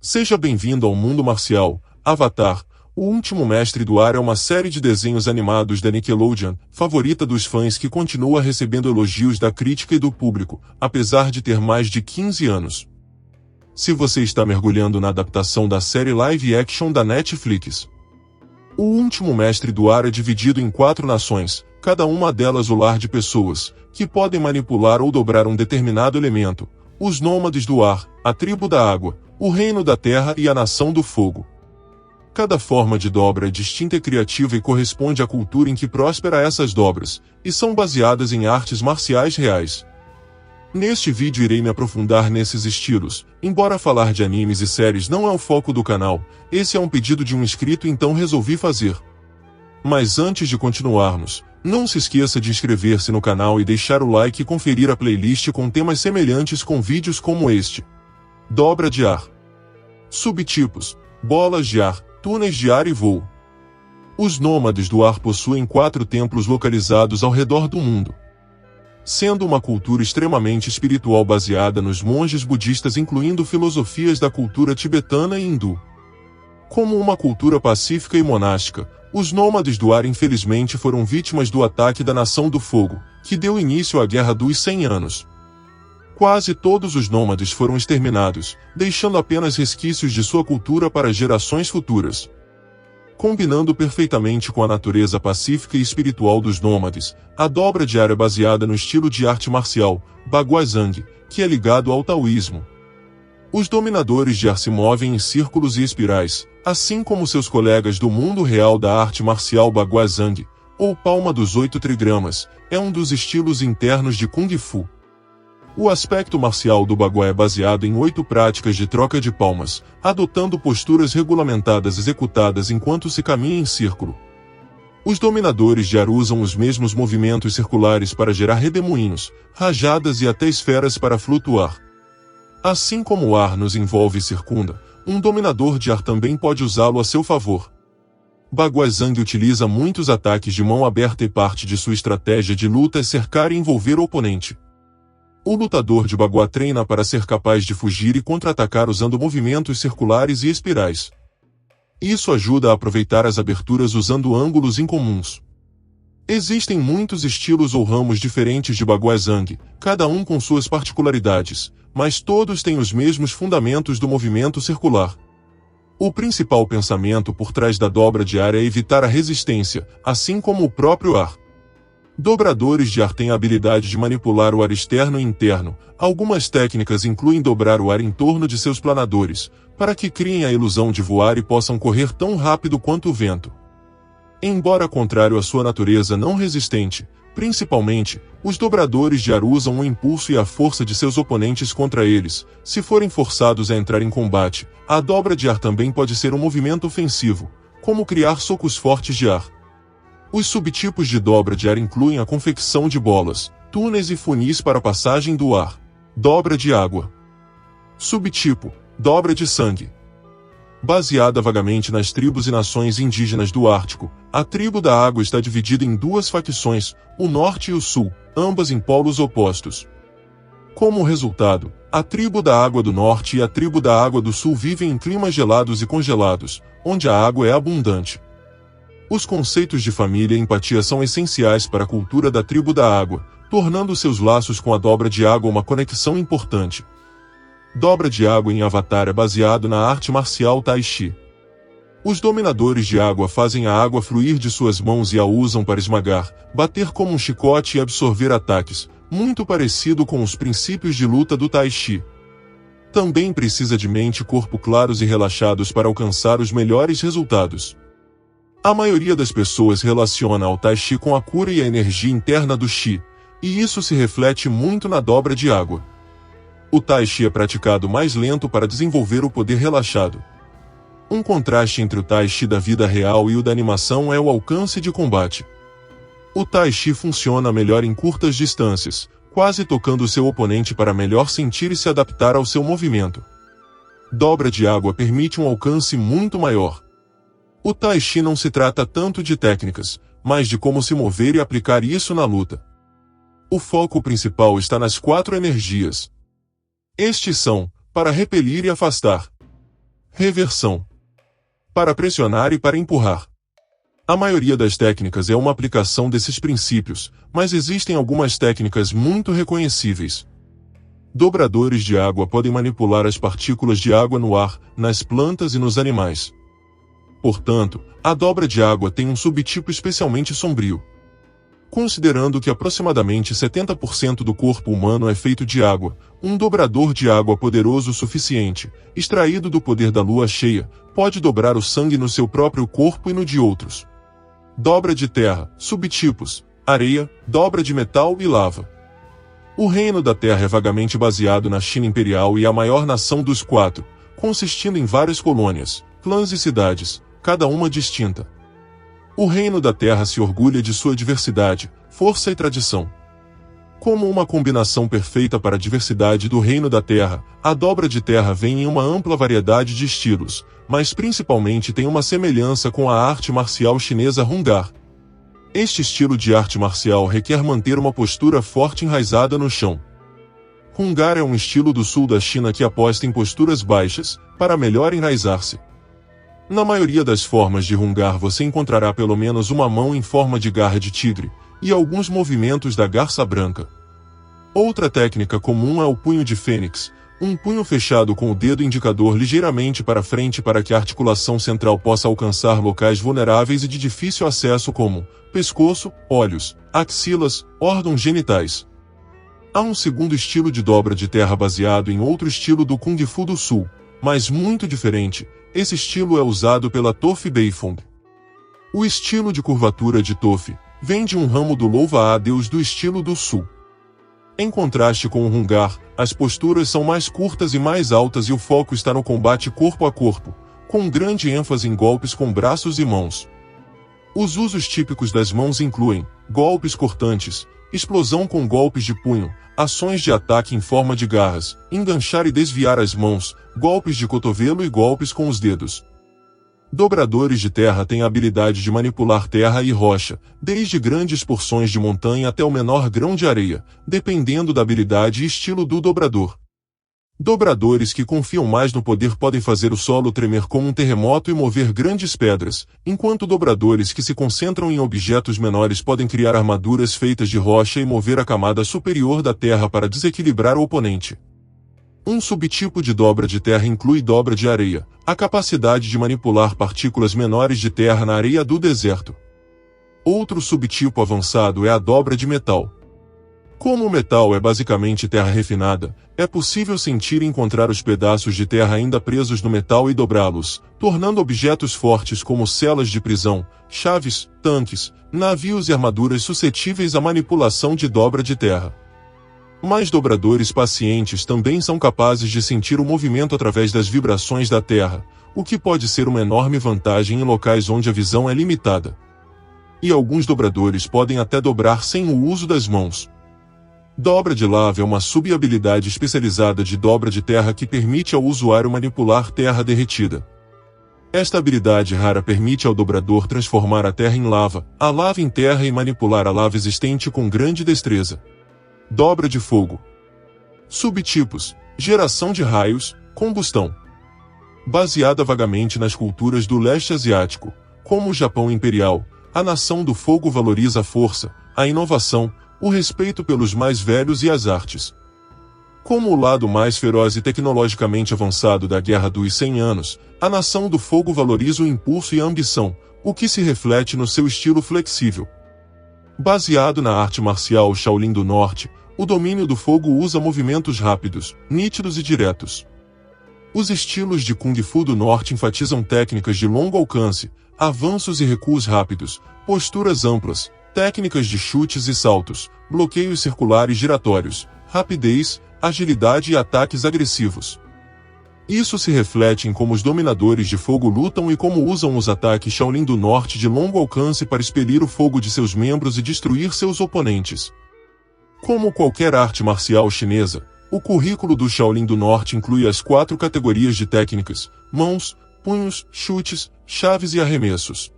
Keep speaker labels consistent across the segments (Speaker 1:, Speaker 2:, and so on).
Speaker 1: Seja bem-vindo ao mundo marcial. Avatar, o último mestre do ar é uma série de desenhos animados da Nickelodeon, favorita dos fãs que continua recebendo elogios da crítica e do público, apesar de ter mais de 15 anos. Se você está mergulhando na adaptação da série live action da Netflix. O último mestre do ar é dividido em 4 nações, cada uma delas o lar de pessoas, que podem manipular ou dobrar um determinado elemento: os nômades do ar, a tribo da água, o reino da terra e a nação do fogo. Cada forma de dobra é distinta e criativa e corresponde à cultura em que próspera essas dobras, e são baseadas em artes marciais reais. Neste vídeo irei me aprofundar nesses estilos. Embora falar de animes e séries não é o foco do canal, esse é um pedido de um inscrito, então resolvi fazer. Mas antes de continuarmos, não se esqueça de inscrever-se no canal e deixar o like e conferir a playlist com temas semelhantes com vídeos como este. Dobra de ar. Subtipos: bolas de ar, túneis de ar e voo. Os nômades do ar possuem 4 templos localizados ao redor do mundo. Sendo uma cultura extremamente espiritual baseada nos monges budistas, incluindo filosofias da cultura tibetana e hindu. Como uma cultura pacífica e monástica, os nômades do ar infelizmente foram vítimas do ataque da Nação do Fogo, que deu início à Guerra dos 100 Anos. Quase todos os nômades foram exterminados, deixando apenas resquícios de sua cultura para gerações futuras. Combinando perfeitamente com a natureza pacífica e espiritual dos nômades, a dobra de ar é baseada no estilo de arte marcial, Baguazhang, que é ligado ao taoísmo. Os dominadores de ar se movem em círculos e espirais, assim como seus colegas do mundo real da arte marcial. Baguazhang, ou palma dos 8 trigramas, é um dos estilos internos de Kung Fu. O aspecto marcial do Bagua é baseado em 8 práticas de troca de palmas, adotando posturas regulamentadas executadas enquanto se caminha em círculo. Os dominadores de ar usam os mesmos movimentos circulares para gerar redemoinhos, rajadas e até esferas para flutuar. Assim como o ar nos envolve e circunda, um dominador de ar também pode usá-lo a seu favor. Baguazhang utiliza muitos ataques de mão aberta e parte de sua estratégia de luta é cercar e envolver o oponente. O lutador de Bagua treina para ser capaz de fugir e contra-atacar usando movimentos circulares e espirais. Isso ajuda a aproveitar as aberturas usando ângulos incomuns. Existem muitos estilos ou ramos diferentes de Baguazhang, cada um com suas particularidades, mas todos têm os mesmos fundamentos do movimento circular. O principal pensamento por trás da dobra de ar é evitar a resistência, assim como o próprio ar. Dobradores de ar têm a habilidade de manipular o ar externo e interno. Algumas técnicas incluem dobrar o ar em torno de seus planadores, para que criem a ilusão de voar e possam correr tão rápido quanto o vento. Embora contrário à sua natureza não resistente, principalmente, os dobradores de ar usam o impulso e a força de seus oponentes contra eles. Se forem forçados a entrar em combate, a dobra de ar também pode ser um movimento ofensivo, como criar socos fortes de ar. Os subtipos de dobra de ar incluem a confecção de bolas, túneis e funis para a passagem do ar. Dobra de água. Subtipo: dobra de sangue. Baseada vagamente nas tribos e nações indígenas do Ártico, a tribo da água está dividida em 2 facções, o norte e o sul, ambas em polos opostos. Como resultado, a tribo da água do norte e a tribo da água do sul vivem em climas gelados e congelados, onde a água é abundante. Os conceitos de família e empatia são essenciais para a cultura da tribo da água, tornando seus laços com a dobra de água uma conexão importante. Dobra de água em Avatar é baseado na arte marcial Tai Chi. Os dominadores de água fazem a água fluir de suas mãos e a usam para esmagar, bater como um chicote e absorver ataques, muito parecido com os princípios de luta do Tai Chi. Também precisa de mente e corpo claros e relaxados para alcançar os melhores resultados. A maioria das pessoas relaciona o Tai Chi com a cura e a energia interna do Chi, e isso se reflete muito na dobra de água. O Tai Chi é praticado mais lento para desenvolver o poder relaxado. Um contraste entre o Tai Chi da vida real e o da animação é o alcance de combate. O Tai Chi funciona melhor em curtas distâncias, quase tocando seu oponente para melhor sentir e se adaptar ao seu movimento. Dobra de água permite um alcance muito maior. O Tai Chi não se trata tanto de técnicas, mas de como se mover e aplicar isso na luta. O foco principal está nas 4 energias. Estes são, para repelir e afastar. Reversão. Para pressionar e para empurrar. A maioria das técnicas é uma aplicação desses princípios, mas existem algumas técnicas muito reconhecíveis. Dobradores de água podem manipular as partículas de água no ar, nas plantas e nos animais. Portanto, a dobra de água tem um subtipo especialmente sombrio. Considerando que aproximadamente 70% do corpo humano é feito de água, um dobrador de água poderoso o suficiente, extraído do poder da lua cheia, pode dobrar o sangue no seu próprio corpo e no de outros. Dobra de terra, subtipos, areia, dobra de metal e lava. O reino da terra é vagamente baseado na China imperial e a maior nação dos 4, consistindo em várias colônias, clãs e cidades, cada uma distinta. O reino da terra se orgulha de sua diversidade, força e tradição. Como uma combinação perfeita para a diversidade do reino da terra, a dobra de terra vem em uma ampla variedade de estilos, mas principalmente tem uma semelhança com a arte marcial chinesa Hungar. Este estilo de arte marcial requer manter uma postura forte enraizada no chão. Hungar é um estilo do sul da China que aposta em posturas baixas, para melhor enraizar-se. Na maioria das formas de Hungar você encontrará pelo menos uma mão em forma de garra de tigre, e alguns movimentos da garça branca. Outra técnica comum é o punho de fênix, um punho fechado com o dedo indicador ligeiramente para frente para que a articulação central possa alcançar locais vulneráveis e de difícil acesso como pescoço, olhos, axilas, órgãos genitais. Há um segundo estilo de dobra de terra baseado em outro estilo do Kung Fu do Sul, mas muito diferente. Esse estilo é usado pela Tofe Beifong. O estilo de curvatura de Tofe vem de um ramo do louva-a-Deus do estilo do Sul. Em contraste com o Hungar, as posturas são mais curtas e mais altas e o foco está no combate corpo a corpo, com grande ênfase em golpes com braços e mãos. Os usos típicos das mãos incluem golpes cortantes, explosão com golpes de punho, ações de ataque em forma de garras, enganchar e desviar as mãos, golpes de cotovelo e golpes com os dedos. Dobradores de terra têm a habilidade de manipular terra e rocha, desde grandes porções de montanha até o menor grão de areia, dependendo da habilidade e estilo do dobrador. Dobradores que confiam mais no poder podem fazer o solo tremer como um terremoto e mover grandes pedras, enquanto dobradores que se concentram em objetos menores podem criar armaduras feitas de rocha e mover a camada superior da terra para desequilibrar o oponente. Um subtipo de dobra de terra inclui dobra de areia, a capacidade de manipular partículas menores de terra na areia do deserto. Outro subtipo avançado é a dobra de metal. Como o metal é basicamente terra refinada, é possível sentir e encontrar os pedaços de terra ainda presos no metal e dobrá-los, tornando objetos fortes como celas de prisão, chaves, tanques, navios e armaduras suscetíveis à manipulação de dobra de terra. Mas dobradores pacientes também são capazes de sentir o movimento através das vibrações da terra, o que pode ser uma enorme vantagem em locais onde a visão é limitada. E alguns dobradores podem até dobrar sem o uso das mãos. Dobra de lava é uma sub-habilidade especializada de dobra de terra que permite ao usuário manipular terra derretida. Esta habilidade rara permite ao dobrador transformar a terra em lava, a lava em terra e manipular a lava existente com grande destreza. Dobra de fogo. Subtipos: geração de raios, combustão. Baseada vagamente nas culturas do leste asiático, como o Japão imperial, a nação do fogo valoriza a força, a inovação, o respeito pelos mais velhos e as artes. Como o lado mais feroz e tecnologicamente avançado da Guerra dos 100 Anos, a nação do fogo valoriza o impulso e a ambição, o que se reflete no seu estilo flexível. Baseado na arte marcial Shaolin do Norte, o domínio do fogo usa movimentos rápidos, nítidos e diretos. Os estilos de Kung Fu do Norte enfatizam técnicas de longo alcance, avanços e recuos rápidos, posturas amplas, técnicas de chutes e saltos, bloqueios circulares giratórios, rapidez, agilidade e ataques agressivos. Isso se reflete em como os dominadores de fogo lutam e como usam os ataques Shaolin do Norte de longo alcance para expelir o fogo de seus membros e destruir seus oponentes. Como qualquer arte marcial chinesa, o currículo do Shaolin do Norte inclui as 4 categorias de técnicas: mãos, punhos, chutes, chaves e arremessos.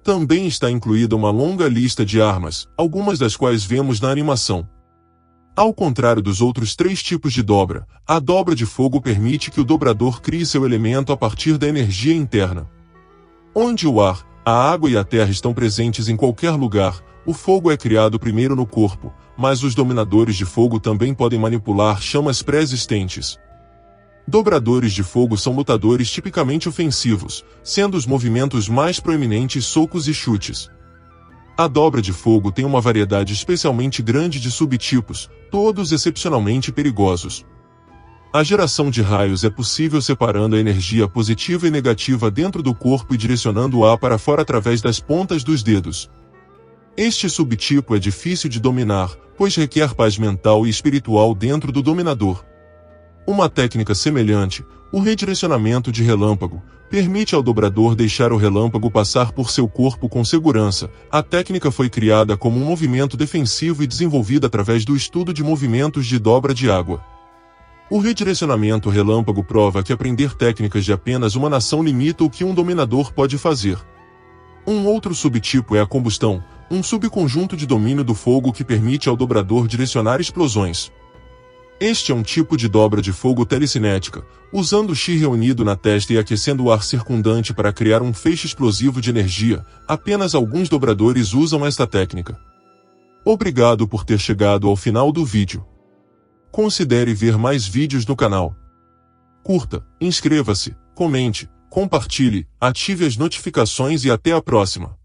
Speaker 1: Também está incluída uma longa lista de armas, algumas das quais vemos na animação. Ao contrário dos outros 3 tipos de dobra, a dobra de fogo permite que o dobrador crie seu elemento a partir da energia interna. Onde o ar, a água e a terra estão presentes em qualquer lugar, o fogo é criado primeiro no corpo, mas os dominadores de fogo também podem manipular chamas pré-existentes. Dobradores de fogo são lutadores tipicamente ofensivos, sendo os movimentos mais proeminentes socos e chutes. A dobra de fogo tem uma variedade especialmente grande de subtipos, todos excepcionalmente perigosos. A geração de raios é possível separando a energia positiva e negativa dentro do corpo e direcionando-a para fora através das pontas dos dedos. Este subtipo é difícil de dominar, pois requer paz mental e espiritual dentro do dominador. Uma técnica semelhante, o redirecionamento de relâmpago, permite ao dobrador deixar o relâmpago passar por seu corpo com segurança. A técnica foi criada como um movimento defensivo e desenvolvida através do estudo de movimentos de dobra de água. O redirecionamento relâmpago prova que aprender técnicas de apenas uma nação limita o que um dominador pode fazer. Um outro subtipo é a combustão, um subconjunto de domínio do fogo que permite ao dobrador direcionar explosões. Este é um tipo de dobra de fogo telecinética, usando o chi reunido na testa e aquecendo o ar circundante para criar um feixe explosivo de energia. Apenas alguns dobradores usam esta técnica. Obrigado por ter chegado ao final do vídeo. Considere ver mais vídeos no canal. Curta, inscreva-se, comente, compartilhe, ative as notificações e até a próxima.